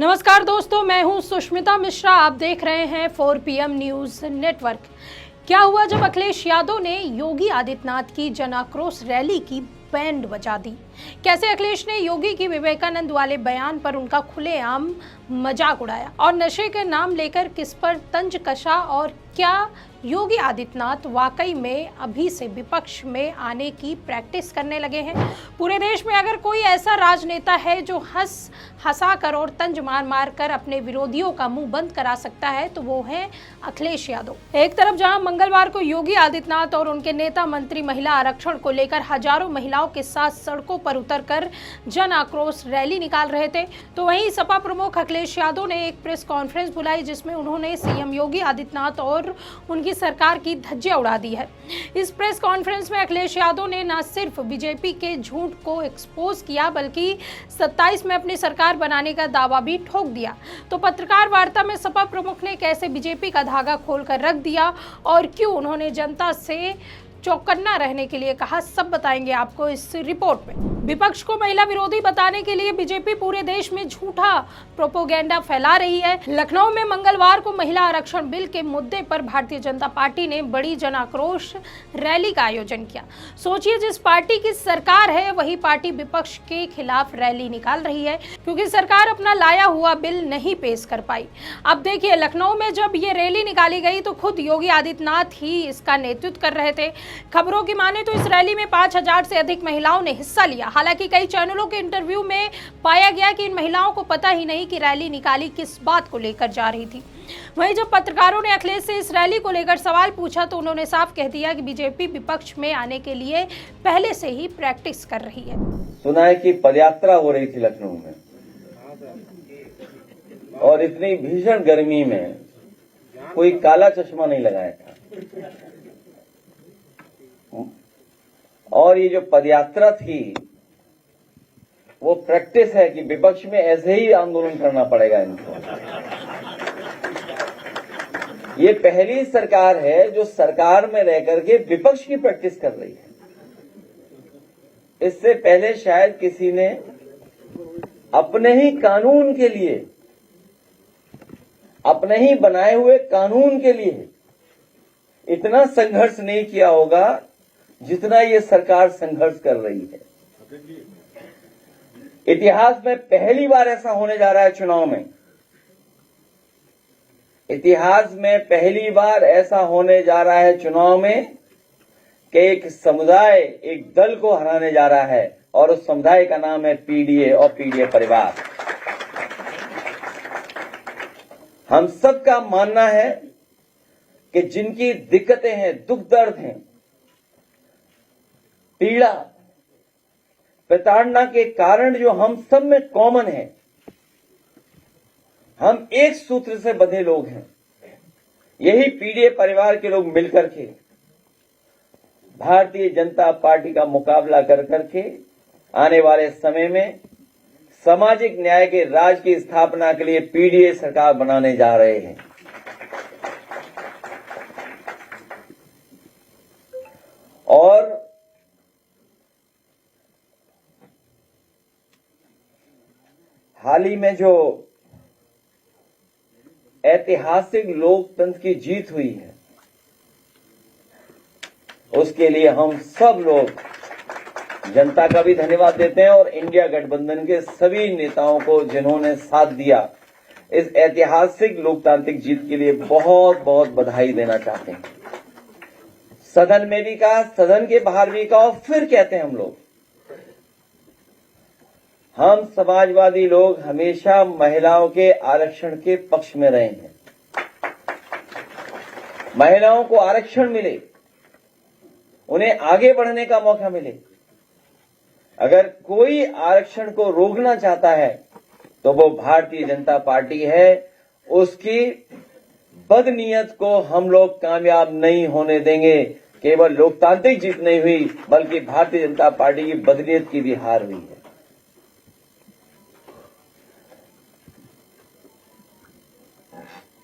नमस्कार दोस्तों, मैं हूं सुष्मिता मिश्रा। आप देख रहे हैं 4 PM न्यूज नेटवर्क। क्या हुआ जब अखिलेश यादव ने योगी आदित्यनाथ की जन आक्रोश रैली की बैंड बजा दी? कैसे अखिलेश ने योगी की विवेकानंद वाले बयान पर उनका खुलेआम मजाक उड़ाया और नशे के नाम लेकर किस पर तंज कसा? और क्या योगी आदित्यनाथ वाकई में अभी से विपक्ष में आने की प्रैक्टिस करने लगे हैं? पूरे देश में अगर कोई ऐसा राजनेता है जो हंसा कर और तंज मार मार कर अपने विरोधियों का मुंह बंद करा सकता है तो वो है अखिलेश यादव। एक तरफ जहां मंगलवार को योगी आदित्यनाथ और उनके नेता मंत्री महिला आरक्षण को लेकर हजारों महिलाओं के साथ सड़कों पर उतरकर जन आक्रोश रैली निकाल रहे थे, तो वहीं सपा प्रमुख अखिलेश यादव ने एक प्रेस कॉन्फ्रेंस बुलाई जिसमें उन्होंने सीएम योगी आदित्यनाथ और उनकी सरकार की धज्जियां उड़ा दी है। इस प्रेस कॉन्फ्रेंस में अखिलेश यादव ने न सिर्फ बीजेपी के झूठ को एक्सपोज किया बल्कि 27 में अपनी सरकार बनाने का दावा भी ठोक दिया। तो पत्रकार वार्ता में सपा प्रमुख ने कैसे बीजेपी का धागा खोलकर रख दिया और क्यों उन्होंने जनता से चौकन्ना रहने के लिए कहा, सब बताएंगे आपको इस रिपोर्ट में। विपक्ष को महिला विरोधी बताने के लिए बीजेपी पूरे देश में झूठा प्रोपोगेंडा फैला रही है। लखनऊ में मंगलवार को महिला आरक्षण बिल के मुद्दे पर भारतीय जनता पार्टी ने बड़ी जन आक्रोश रैली का आयोजन किया। सोचिए, जिस पार्टी की सरकार है वही पार्टी विपक्ष के खिलाफ रैली निकाल रही है क्योंकि सरकार अपना लाया हुआ बिल नहीं पेश कर पाई। अब देखिए, लखनऊ में जब ये रैली निकाली गई तो खुद योगी आदित्यनाथ ही इसका नेतृत्व कर रहे थे। खबरों की माने तो इस रैली में 5000 से अधिक महिलाओं ने हिस्सा लिया। हालांकि कई चैनलों के इंटरव्यू में पाया गया कि इन महिलाओं को पता ही नहीं कि रैली निकाली किस बात को लेकर जा रही थी। वहीं जब पत्रकारों ने अखिलेश से इस रैली को लेकर सवाल पूछा तो उन्होंने साफ कह दिया कि बीजेपी विपक्ष में आने के लिए पहले से ही प्रैक्टिस कर रही है। सुना है कि पदयात्रा हो रही थी लखनऊ में और इतनी भीषण गर्मी में कोई काला चश्मा नहीं लगाया था और ये जो पदयात्रा थी वो प्रैक्टिस है कि विपक्ष में ऐसे ही आंदोलन करना पड़ेगा इनको। ये पहली सरकार है जो सरकार में रह करके विपक्ष की प्रैक्टिस कर रही है। इससे पहले शायद किसी ने अपने ही कानून के लिए, अपने ही बनाए हुए कानून के लिए इतना संघर्ष नहीं किया होगा जितना ये सरकार संघर्ष कर रही है। इतिहास में पहली बार ऐसा होने जा रहा है चुनाव में। इतिहास में पहली बार ऐसा होने जा रहा है चुनाव में कि एक समुदाय एक दल को हराने जा रहा है और उस समुदाय का नाम है पीडीए और पीडीए परिवार। हम सबका मानना है कि जिनकी दिक्कतें हैं, दुख दर्द हैं, पीड़ा, प्रताड़ना के कारण जो हम सब में कॉमन है, हम एक सूत्र से बंधे लोग हैं। यही पीडीए परिवार के लोग मिलकर के भारतीय जनता पार्टी का मुकाबला कर करके आने वाले समय में सामाजिक न्याय के राज की स्थापना के लिए पीडीए सरकार बनाने जा रहे हैं। और हाल ही में जो ऐतिहासिक लोकतंत्र की जीत हुई है उसके लिए हम सब लोग जनता का भी धन्यवाद देते हैं और इंडिया गठबंधन के सभी नेताओं को जिन्होंने साथ दिया इस ऐतिहासिक लोकतांत्रिक जीत के लिए बहुत बहुत बधाई देना चाहते हैं। सदन में भी कहा, सदन के बाहर भी कहा और फिर कहते हैं हम समाजवादी लोग हमेशा महिलाओं के आरक्षण के पक्ष में रहे हैं। महिलाओं को आरक्षण मिले, उन्हें आगे बढ़ने का मौका मिले। अगर कोई आरक्षण को रोकना चाहता है तो वो भारतीय जनता पार्टी है। उसकी बदनीयत को हम लोग कामयाब नहीं होने देंगे। केवल लोकतांत्रिक जीत नहीं हुई बल्कि भारतीय जनता पार्टी की बदनीयत की भी हार हुई है।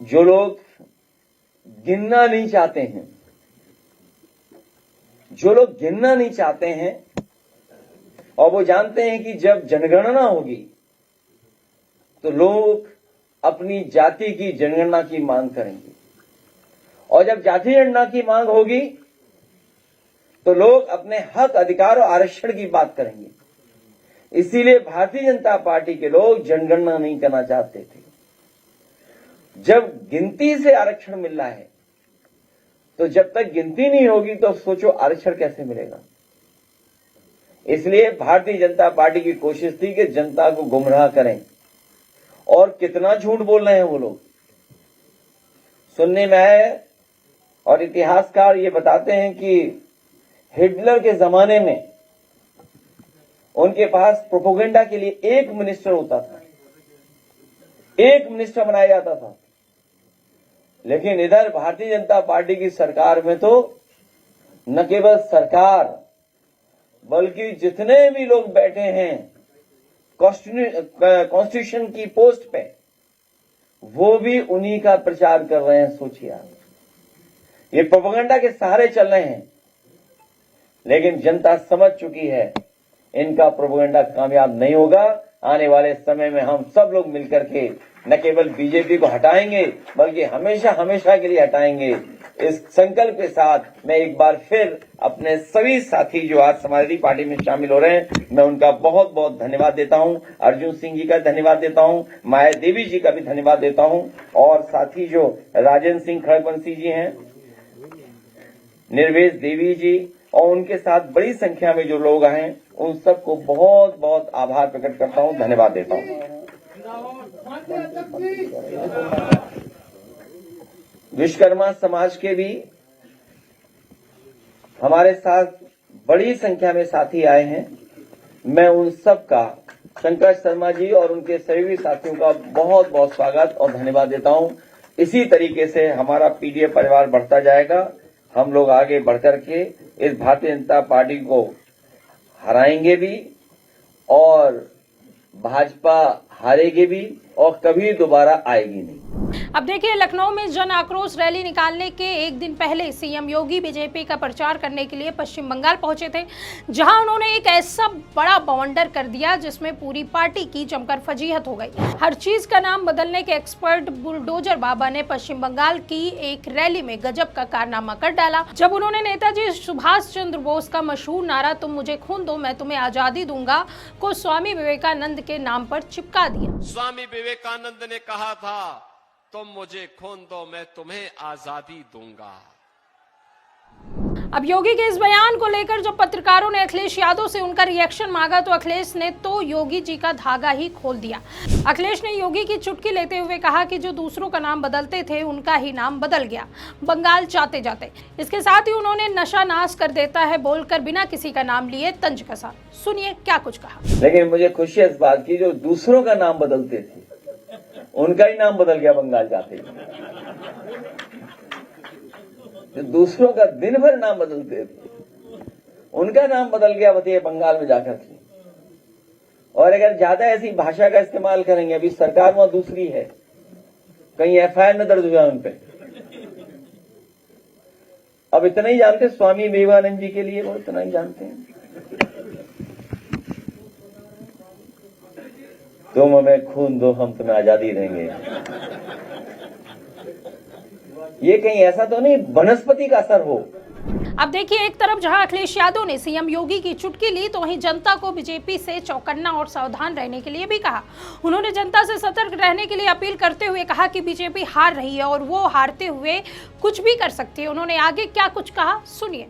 जो लोग गिनना नहीं चाहते हैं, जो लोग गिनना नहीं चाहते हैं और वो जानते हैं कि जब जनगणना होगी तो लोग अपनी जाति की जनगणना की मांग करेंगे, और जब जाति जनगणना की मांग होगी तो लोग अपने हक, अधिकार और आरक्षण की बात करेंगे। इसीलिए भारतीय जनता पार्टी के लोग जनगणना नहीं करना चाहते थे। जब गिनती से आरक्षण मिल रहा है तो जब तक गिनती नहीं होगी तो सोचो आरक्षण कैसे मिलेगा। इसलिए भारतीय जनता पार्टी की कोशिश थी कि जनता को गुमराह करें, और कितना झूठ बोल रहे हैं वो लोग। सुनने में आया है, और इतिहासकार ये बताते हैं कि हिटलर के जमाने में उनके पास प्रोपोगेंडा के लिए एक मिनिस्टर होता था, एक मिनिस्टर बनाया जाता था। लेकिन इधर भारतीय जनता पार्टी की सरकार में तो न केवल सरकार बल्कि जितने भी लोग बैठे हैं कॉन्स्टिट्यूशन की पोस्ट पे, वो भी उन्हीं का प्रचार कर रहे हैं। सोचिए आप, ये प्रोपेगेंडा के सहारे चल रहे हैं, लेकिन जनता समझ चुकी है इनका प्रोपेगेंडा कामयाब नहीं होगा। आने वाले समय में हम सब लोग मिलकर के न केवल बीजेपी को हटाएंगे बल्कि हमेशा हमेशा के लिए हटाएंगे। इस संकल्प के साथ मैं एक बार फिर अपने सभी साथी जो आज समाजवादी पार्टी में शामिल हो रहे हैं, मैं उनका बहुत बहुत धन्यवाद देता हूं। अर्जुन सिंह जी का धन्यवाद देता हूं, माया देवी जी का भी धन्यवाद देता हूं, और साथी जो राजेंद्र सिंह खड़गवंशी जी हैं, निर्वेश देवी जी और उनके साथ बड़ी संख्या में जो लोग आए, उन सबको बहुत बहुत आभार प्रकट करता हूं, धन्यवाद देता हूं। विश्वकर्मा समाज के भी हमारे साथ बड़ी संख्या में साथी आए हैं। मैं उन सब का, शंकर शर्मा जी और उनके सभी साथियों का बहुत बहुत स्वागत और धन्यवाद देता हूं। इसी तरीके से हमारा पीडीए परिवार बढ़ता जाएगा। हम लोग आगे बढ़कर के इस भारतीय जनता पार्टी को हराएंगे भी, और भाजपा हारेगी भी, और कभी दोबारा आएगी नहीं। अब देखिए, लखनऊ में जन आक्रोश रैली निकालने के एक दिन पहले सीएम योगी बीजेपी का प्रचार करने के लिए पश्चिम बंगाल पहुंचे थे, जहां उन्होंने एक ऐसा बड़ा बवंडर कर दिया जिसमें पूरी पार्टी की जमकर फजीहत हो गई। हर चीज का नाम बदलने के एक्सपर्ट बुलडोजर बाबा ने पश्चिम बंगाल की एक रैली में गजब का कारनामा कर डाला, जब उन्होंने नेताजी सुभाष चंद्र बोस का मशहूर नारा "तुम मुझे खून दो मैं तुम्हें आजादी दूंगा" को स्वामी विवेकानंद के नाम पर चिपका दिया। स्वामी विवेकानंद ने कहा था, तुम मुझे खून दो मैं तुम्हें आजादी दूंगा। अब योगी के इस बयान को लेकर जब पत्रकारों ने अखिलेश यादव से उनका रिएक्शन मांगा तो अखिलेश ने तो योगी जी का धागा ही खोल दिया। अखिलेश ने योगी की चुटकी लेते हुए कहा कि जो दूसरों का नाम बदलते थे उनका ही नाम बदल गया बंगाल जाते जाते। इसके साथ ही उन्होंने नशा नाश कर देता है बोलकर बिना किसी का नाम लिए तंज कसा। सुनिए क्या कुछ कहा। लेकिन मुझे खुशी है इस बात की, जो दूसरों का नाम बदलते थे उनका ही नाम बदल गया बंगाल जाते ही। जो दूसरों का दिन भर नाम बदलते थे उनका नाम बदल गया बताइए बंगाल में जाकर के। और अगर ज्यादा ऐसी भाषा का इस्तेमाल करेंगे, अभी सरकार वहां दूसरी है, कहीं एफआईआर न दर्ज हुआ उन पे। अब इतना ही जानते स्वामी विवेकानंद जी के लिए, वो इतना ही जानते हैं। तुम हमें खून दो हम तुम्हें आजादी देंगे। ये कहीं ऐसा तो नहीं वनस्पति का असर हो। अब देखिए, एक तरफ जहां अखिलेश यादव ने सीएम योगी की चुटकी ली तो वहीं जनता को बीजेपी से चौकन्ना और सावधान रहने के लिए भी कहा। उन्होंने जनता से सतर्क रहने के लिए अपील करते हुए कहा कि बीजेपी हार रही है और वो हारते हुए कुछ भी कर सकती है। उन्होंने आगे क्या कुछ कहा, सुनिए।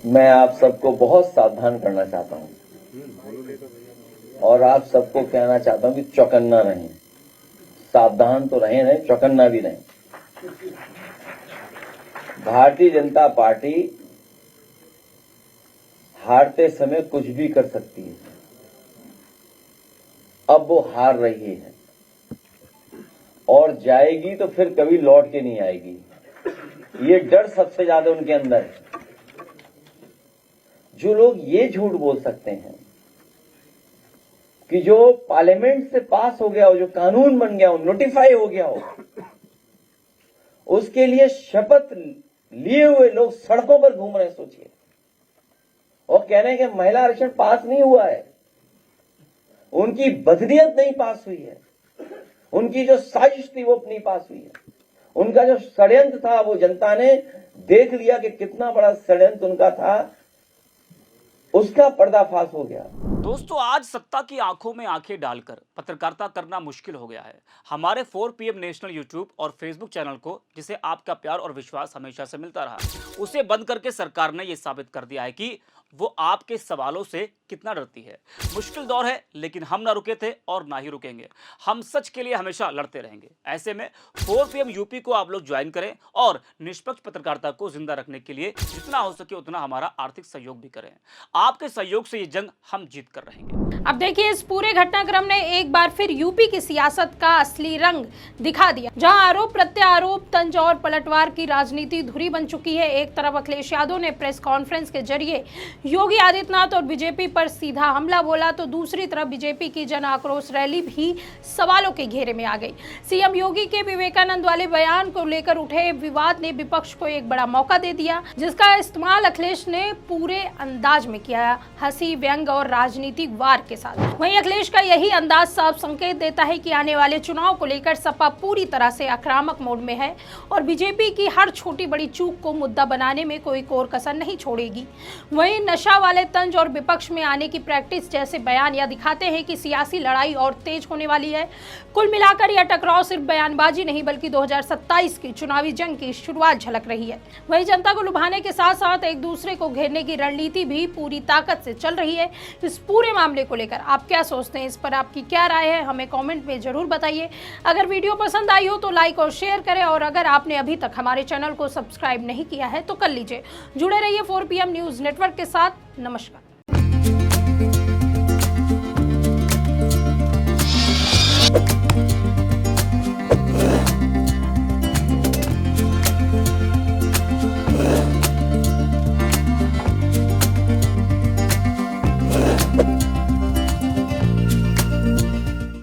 मैं आप सबको बहुत सावधान करना चाहता हूं और आप सबको कहना चाहता हूं कि चौकन्ना रहें। सावधान तो रहें, चौकन्ना भी रहें। भारतीय जनता पार्टी हारते समय कुछ भी कर सकती है। अब वो हार रही है और जाएगी तो फिर कभी लौट के नहीं आएगी। ये डर सबसे ज्यादा उनके अंदर है। जो लोग ये झूठ बोल सकते हैं कि जो पार्लियामेंट से पास हो गया हो, जो कानून बन गया हो, नोटिफाई हो गया हो, उसके लिए शपथ लिए हुए लोग सड़कों पर घूम रहे हैं। सोचिए, और कह रहे हैं कि महिला आरक्षण पास नहीं हुआ है, उनकी बदनीयत नहीं पास हुई है। उनकी जो साजिश थी वो अपनी पास हुई है। उनका जो षड्यंत्र था वो जनता ने देख लिया कि कितना बड़ा षड्यंत्र उनका था, उसका पर्दाफाश हो गया। दोस्तों, आज सत्ता की आंखों में आंखें डालकर पत्रकारिता करना मुश्किल हो गया है। हमारे 4 PM नेशनल यूट्यूब और फेसबुक चैनल को, जिसे आपका प्यार और विश्वास हमेशा से मिलता रहा, उसे बंद करके सरकार ने यह साबित कर दिया है कि वो आपके सवालों से कितना डरती है। मुश्किल दौर है, लेकिन हम ना रुके थे और ना ही रुकेंगे। हम सच के लिए हमेशा लड़ते रहेंगे। ऐसे में 4 PM यूपी को आप लोग ज्वाइन करें और निष्पक्ष पत्रकारिता को जिंदा रखने के लिए जितना हो सके उतना हमारा आर्थिक सहयोग भी करें। आपके सहयोग से ये जंग हम जीत कर रहेंगे। अब देखिए, इस पूरे घटनाक्रम ने एक बार फिर यूपी की सियासत का असली रंग दिखा दिया, जहां आरोप प्रत्यारोप, तंज और पलटवार की राजनीति धुरी बन चुकी है। एक तरफ अखिलेश यादव ने प्रेस कॉन्फ्रेंस के जरिए योगी आदित्यनाथ और बीजेपी पर सीधा हमला बोला, तो दूसरी तरफ बीजेपी की जन आक्रोश रैली भी सवालों के घेरे में आ गई। सीएम योगी के विवेकानंद वाले बयान को लेकर उठे विवाद ने विपक्ष को एक बड़ा मौका दे दिया, जिसका इस्तेमाल अखिलेश ने पूरे अंदाज में किया, हंसी, व्यंग और राजनीतिक वार के साथ। वहीं अखिलेश का यही अंदाज साफ संकेत देता है कि आने वाले चुनाव को लेकर सपा पूरी तरह से आक्रामक मोड में है और बीजेपी की हर छोटी बड़ी चूक को मुद्दा बनाने में कोई कोर कसर नहीं छोड़ेगी। वहीं नशा वाले तंज और विपक्ष में आने की प्रैक्टिस जैसे बयान यह दिखाते हैं कि सियासी लड़ाई और तेज होने वाली है। कुल मिलाकर यह टकराव सिर्फ बयानबाजी नहीं बल्कि 2027 की चुनावी जंग की शुरुआत झलक रही है। वहीं जनता को लुभाने के साथ साथ एक दूसरे को घेरने की रणनीति भी पूरी ताकत से चल रही है। इस पूरे मामले को लेकर आप क्या सोचते हैं, इस पर आपकी क्या राय है, हमें कमेंट में जरूर बताइए। अगर वीडियो पसंद आई हो तो लाइक और शेयर करें और अगर आपने अभी तक हमारे चैनल को सब्सक्राइब नहीं किया है तो कर लीजिए। जुड़े रहिए 4 PM न्यूज़ नेटवर्क के साथ। नमस्कार।